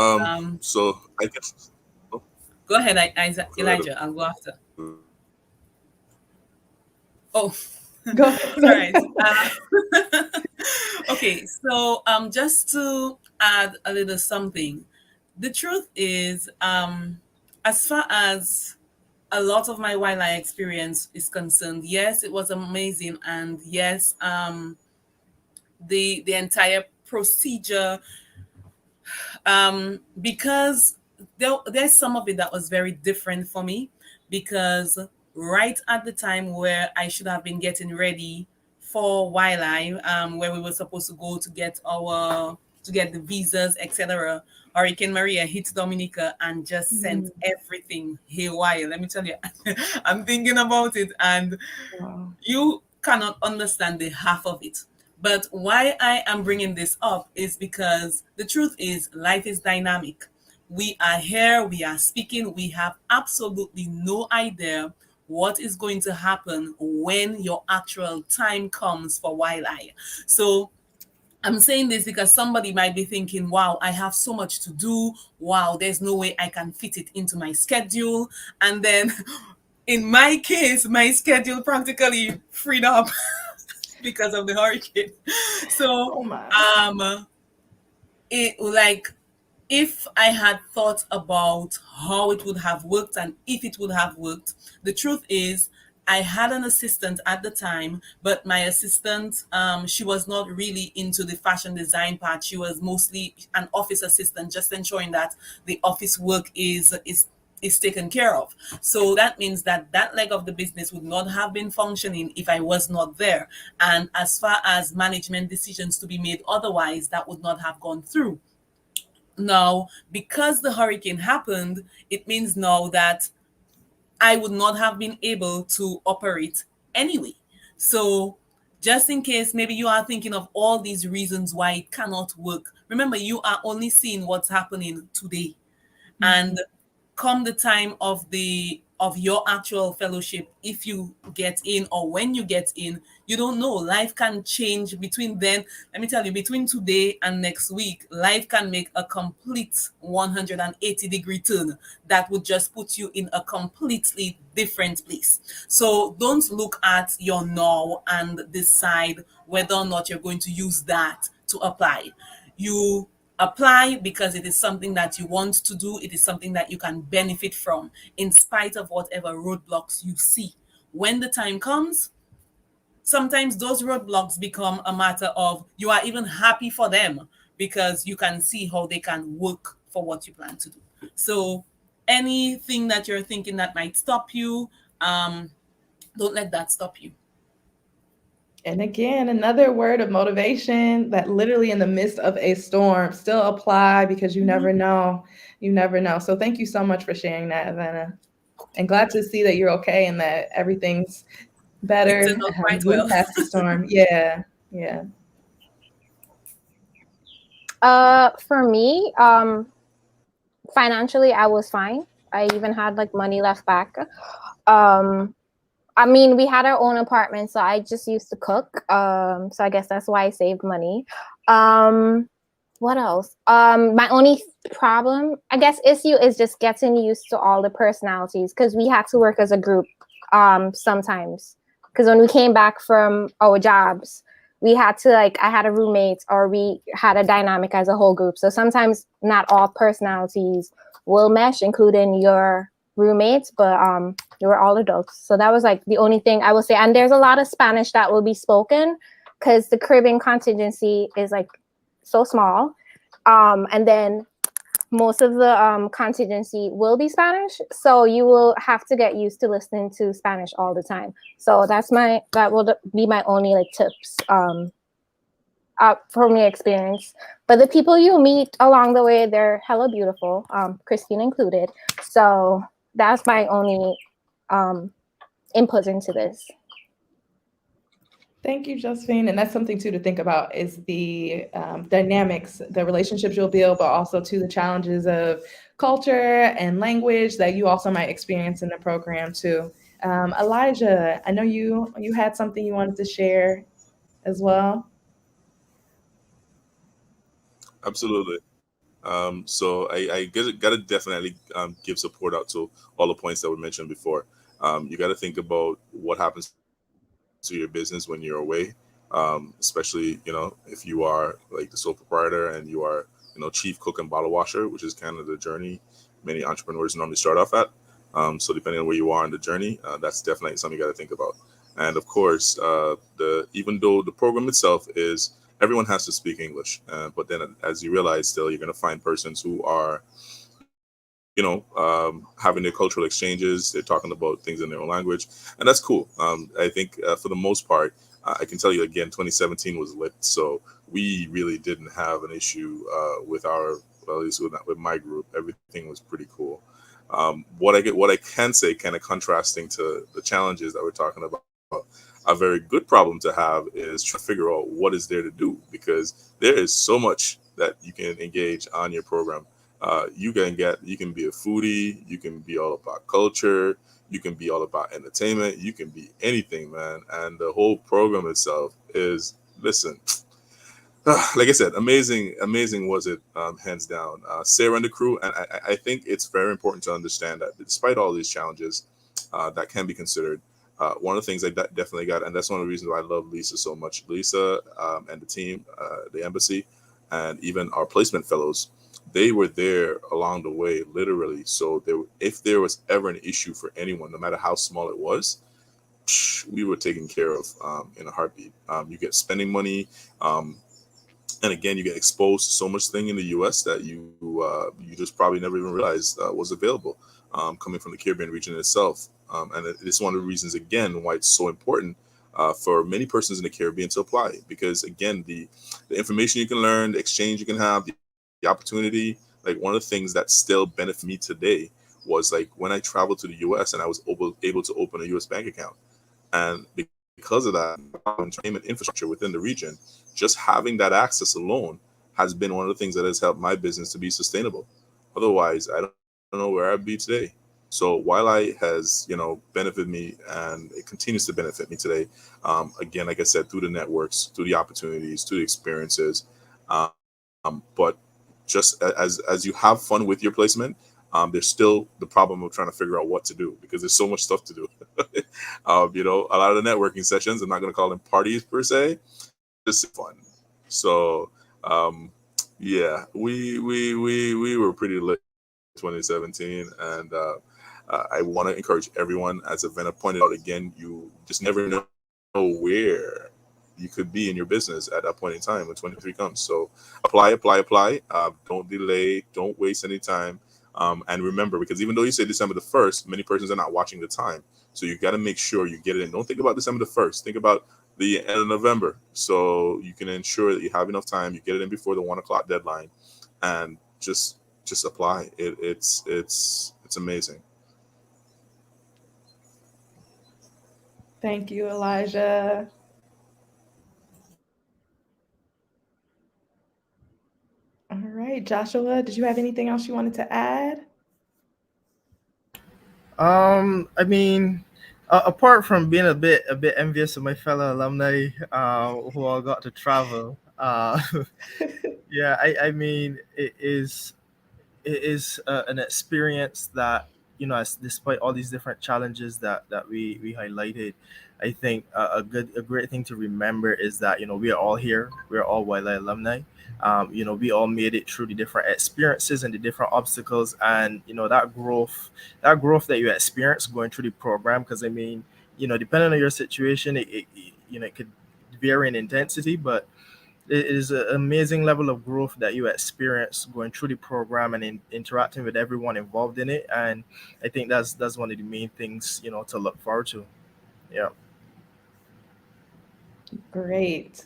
So I guess. Oh, Go ahead, go ahead. Elijah. I'll go after. Oh, Go ahead. all right. Okay, so just to add a little something, the truth is, as far as a lot of my wildlife experience is concerned, yes, it was amazing, and yes, the entire procedure, because there's some of it that was very different for me, because right at the time where I should have been getting ready for YLAI, where we were supposed to go to get the visas, etc. Hurricane Maria hit Dominica and just sent everything haywire. Let me tell you, I'm thinking about it, and Wow. you cannot understand the half of it. But why I am bringing this up is because the truth is, life is dynamic. We are here, we are speaking, we have absolutely no idea what is going to happen when your actual time comes for YLAI. So I'm saying this because somebody might be thinking, wow, I have so much to do. Wow, there's no way I can fit it into my schedule. And then in my case, my schedule practically freed up because of the hurricane. So, Oh my. it like, if I had thought about how it would have worked and if it would have worked, the truth is, I had an assistant at the time, but my assistant, she was not really into the fashion design part. She was mostly an office assistant, just ensuring that the office work is taken care of. So that means that that leg of the business would not have been functioning if I was not there. And as far as management decisions to be made otherwise, that would not have gone through. Now, because the hurricane happened, it means now that I would not have been able to operate anyway. So, just in case maybe you are thinking of all these reasons why it cannot work, remember, you are only seeing what's happening today. And come the time of your actual fellowship, if you get in or when you get in, you don't know, life can change between then. Let me tell you, between today and next week, life can make a complete 180-degree turn that would just put you in a completely different place. So don't look at your now and decide whether or not you're going to use that to apply. You apply because it is something that you want to do, it is something that you can benefit from, in spite of whatever roadblocks you see. When the time comes, sometimes those roadblocks become a matter of you are even happy for them because you can see how they can work for what you plan to do. So anything that you're thinking that might stop you, don't let that stop you. And again, another word of motivation that literally in the midst of a storm, still apply because you never know. You never know. So thank you so much for sharing that, Avena. And glad to see that you're okay and that everything's It better. turned out quite Getting well. past the storm. Yeah. Yeah. For me, financially, I was fine. I even had like money left back. I mean, we had our own apartment, so I just used to cook. So I guess that's why I saved money. What else? My only problem, I guess, issue is just getting used to all the personalities because we had to work as a group sometimes. Because when we came back from our jobs, we had to I had a roommate or we had a dynamic as a whole group. So sometimes not all personalities will mesh, including your roommates, but they were all adults. So that was the only thing I will say. And there's a lot of Spanish that will be spoken because the Caribbean contingency is so small. And then most of the contingency will be Spanish. So you will have to get used to listening to Spanish all the time. So that will be my only tips from your experience. But the people you meet along the way, they're hella beautiful, Christina included. So that's my only input into this. Thank you, Josephine. And that's something too to think about is the dynamics, the relationships you'll build, but also to the challenges of culture and language that you also might experience in the program too. Elijah, I know you had something you wanted to share as well. Absolutely. So I gotta definitely give support out to all the points that were mentioned before. You got to think about what happens to your business when you're away, especially, if you are like the sole proprietor and you are, chief cook and bottle washer, which is kind of the journey many entrepreneurs normally start off at. So depending on where you are in the journey, that's definitely something you got to think about. And of course, even though the program itself is everyone has to speak English, but then as you realize, still you're going to find persons who are, having their cultural exchanges. They're talking about things in their own language, and that's cool. I think for the most part, I can tell you again, 2017 was lit, so we really didn't have an issue with well, at least with my group. Everything was pretty cool. What I can say, kind of contrasting to the challenges that we're talking about, a very good problem to have is trying to figure out what is there to do, because there is so much that you can engage on your program. You can be a foodie, you can be all about culture, you can be all about entertainment, you can be anything, man. And the whole program itself is, listen, like I said, amazing was it, hands down. Sarah and the crew, and I think it's very important to understand that despite all these challenges that can be considered, one of the things I definitely got, and that's one of the reasons why I love Lisa so much. Lisa and the team, the embassy, and even our placement fellows, they were there along the way, literally. So if there was ever an issue for anyone, no matter how small it was, we were taken care of in a heartbeat. You get spending money. And again, you get exposed to so much thing in the U.S. that you just probably never even realized was available, coming from the Caribbean region itself. And it's one of the reasons, again, why it's so important for many persons in the Caribbean to apply. Because, again, the information you can learn, the exchange you can have, the opportunity, like one of the things that still benefit me today was like when I traveled to the U.S. and I was able to open a U.S. bank account. And because of that entertainment infrastructure within the region, just having that access alone has been one of the things that has helped my business to be sustainable. Otherwise, I don't know where I'd be today. So YLAI has, benefited me, and it continues to benefit me today. Again, like I said, through the networks, through the opportunities, through the experiences. But just as you have fun with your placement, there's still the problem of trying to figure out what to do, because there's so much stuff to do. A lot of the networking sessions, I'm not going to call them parties per se, just fun. So yeah, we were pretty lit 2017, and I want to encourage everyone, as Avena pointed out again, you just never know where you could be in your business at that point in time when 23 comes. So apply. Don't delay. Don't waste any time. And remember, because even though you say December the 1st, many persons are not watching the time. So you got to make sure you get it in. Don't think about December the 1st. Think about the end of November. So you can ensure that you have enough time. You get it in before the 1 o'clock deadline, and just apply. It's amazing. Thank you, Elijah. All right, Joshua, did you have anything else you wanted to add? I mean, apart from being a bit envious of my fellow alumni who all got to travel, yeah, I mean, it is an experience that, as despite all these different challenges that we highlighted, I think a great thing to remember is that we are all here, we're all YLAI alumni. We all made it through the different experiences and the different obstacles, and that growth that you experience going through the program. Because I mean, depending on your situation, it could vary in intensity, but it is an amazing level of growth that you experience going through the program and interacting with everyone involved in it. And I think that's one of the main things to look forward to. Yeah. Great.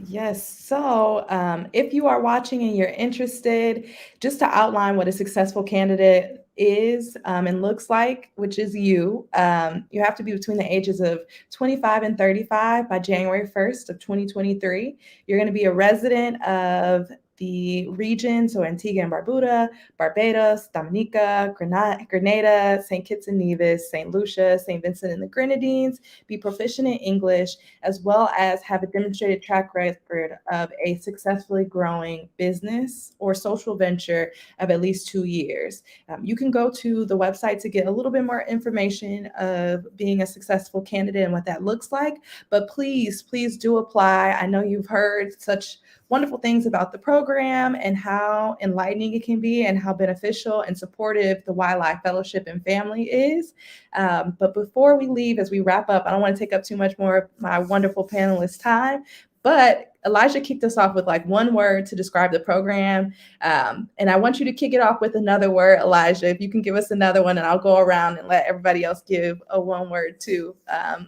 Yes. So, if you are watching and you're interested, just to outline what a successful candidate is and looks like, which is you have to be between the ages of 25 and 35 by January 1st of 2023. You're going to be a resident of the region, so Antigua and Barbuda, Barbados, Dominica, Grenada, St. Kitts and Nevis, St. Lucia, St. Vincent and the Grenadines, be proficient in English, as well as have a demonstrated track record of a successfully growing business or social venture of at least 2 years. You can go to the website to get a little bit more information of being a successful candidate and what that looks like, but please do apply. I know you've heard such wonderful things about the program and how enlightening it can be and how beneficial and supportive the YLAI Fellowship and family is. But before we leave, as we wrap up, I don't want to take up too much more of my wonderful panelists' time, but Elijah kicked us off with like one word to describe the program. And I want you to kick it off with another word, Elijah. If you can give us another one, and I'll go around and let everybody else give a one word too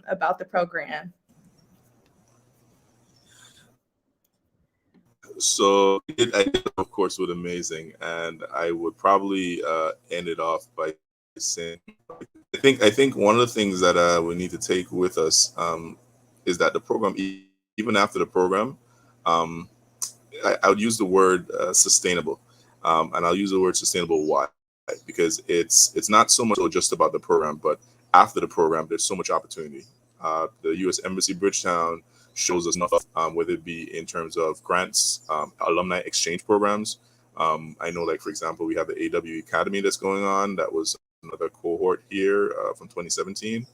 about the program. So I did, of course, with amazing, and I would probably end it off by saying, I think one of the things that we need to take with us is that the program, even after the program, I would use the word sustainable, and I'll use the word sustainable. Why? Because it's not so much just about the program, but after the program, there's so much opportunity. The U.S. Embassy Bridgetown shows us enough, whether it be in terms of grants, alumni exchange programs. I know, like, for example, we have the AW Academy that's going on. That was another cohort here from 2017,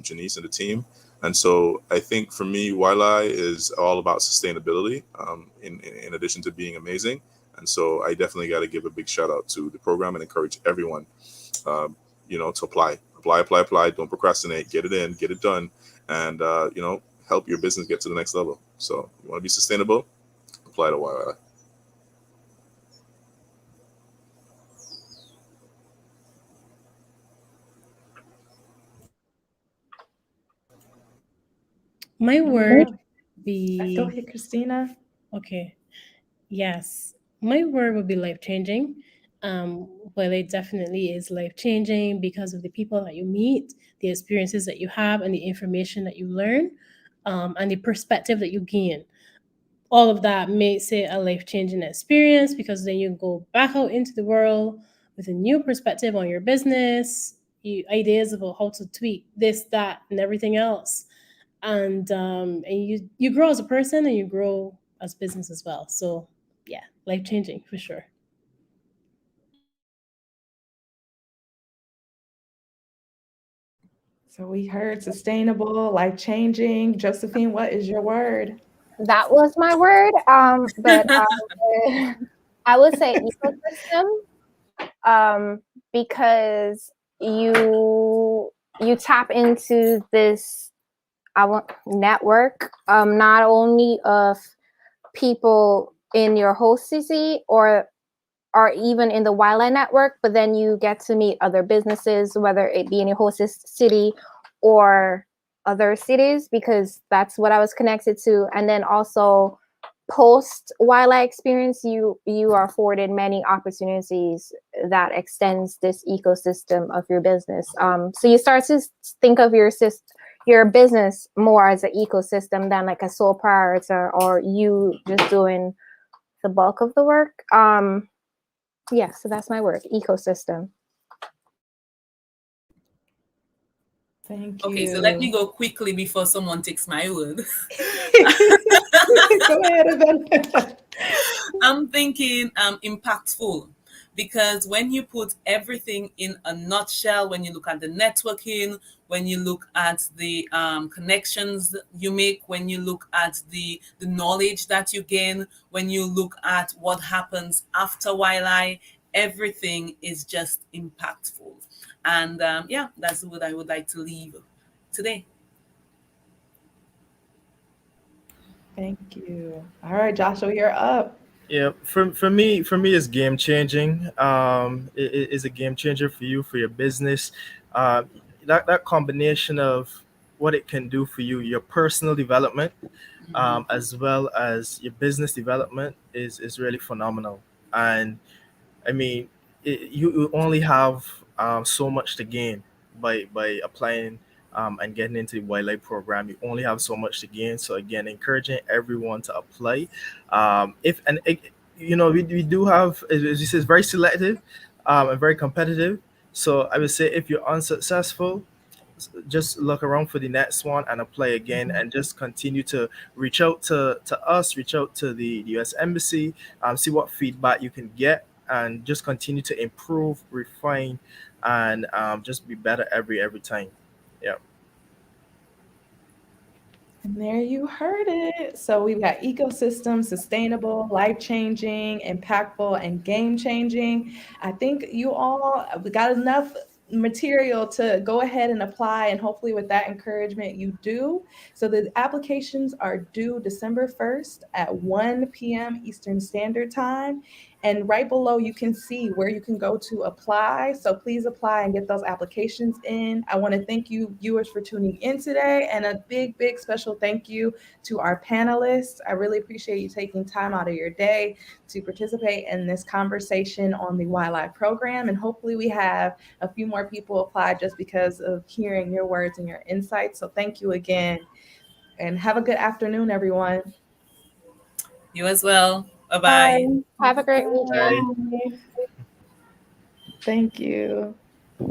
Janice and the team. And so I think for me, YLAI is all about sustainability in addition to being amazing. And so I definitely got to give a big shout out to the program and encourage everyone, to apply. Don't procrastinate, get it in, get it done, and, help your business get to the next level. So you want to be sustainable, apply to YLAI. My word would be... Go ahead, Christina. Okay. Yes. My word would be life-changing. Well, it definitely is life-changing because of the people that you meet, the experiences that you have, and the information that you learn, and the perspective that you gain. All of that makes it a life-changing experience because then you go back out into the world with a new perspective on your business, ideas about how to tweak this, that, and everything else. And you grow as a person and you grow as business as well. So yeah, life-changing for sure. So we heard sustainable, life-changing. Josephine, what is your word? That was my word. But I would say ecosystem, because you tap into this network, not only of people in your host city or even in the YLAI network, but then you get to meet other businesses, whether it be in your host city or other cities, because that's what I was connected to. And then also post YLAI experience, you are afforded many opportunities that extends this ecosystem of your business. So you start to think of your business more as an ecosystem than like a sole proprietor or you just doing the bulk of the work. Yeah, so that's my word, ecosystem. Thank you. Okay, so let me go quickly before someone takes my word. Go ahead, Avena. I'm thinking impactful, because when you put everything in a nutshell, when you look at the networking, when you look at the connections you make, when you look at the knowledge that you gain, when you look at what happens after YLAI, everything is just impactful. And that's what I would like to leave today. Thank you. All right, Joshua, you're up. Yeah, for me, it's game changing. It is a game changer for you, for your business. That combination of what it can do for you, your personal development, as well as your business development, is really phenomenal. And I mean, you only have so much to gain by applying and getting into the YLAI program. You only have so much to gain. So again, encouraging everyone to apply. we do have, as you say, it's very selective and very competitive. So I would say if you're unsuccessful, just look around for the next one and apply again, and just continue to reach out to us, reach out to the US Embassy, see what feedback you can get, and just continue to improve, refine, and just be better every time. Yeah. And there you heard it. So we've got ecosystem, sustainable, life-changing, impactful, and game-changing. I think you all we got enough material to go ahead and apply, and hopefully with that encouragement you do. So the applications are due December 1st at 1 p.m. Eastern Standard Time. And right below, you can see where you can go to apply. So please apply and get those applications in. I want to thank you, viewers, for tuning in today. And a big, big special thank you to our panelists. I really appreciate you taking time out of your day to participate in this conversation on the YLAI program. And hopefully we have a few more people apply just because of hearing your words and your insights. So thank you again. And have a good afternoon, everyone. You as well. Bye bye. Have a great weekend. Bye. Thank you.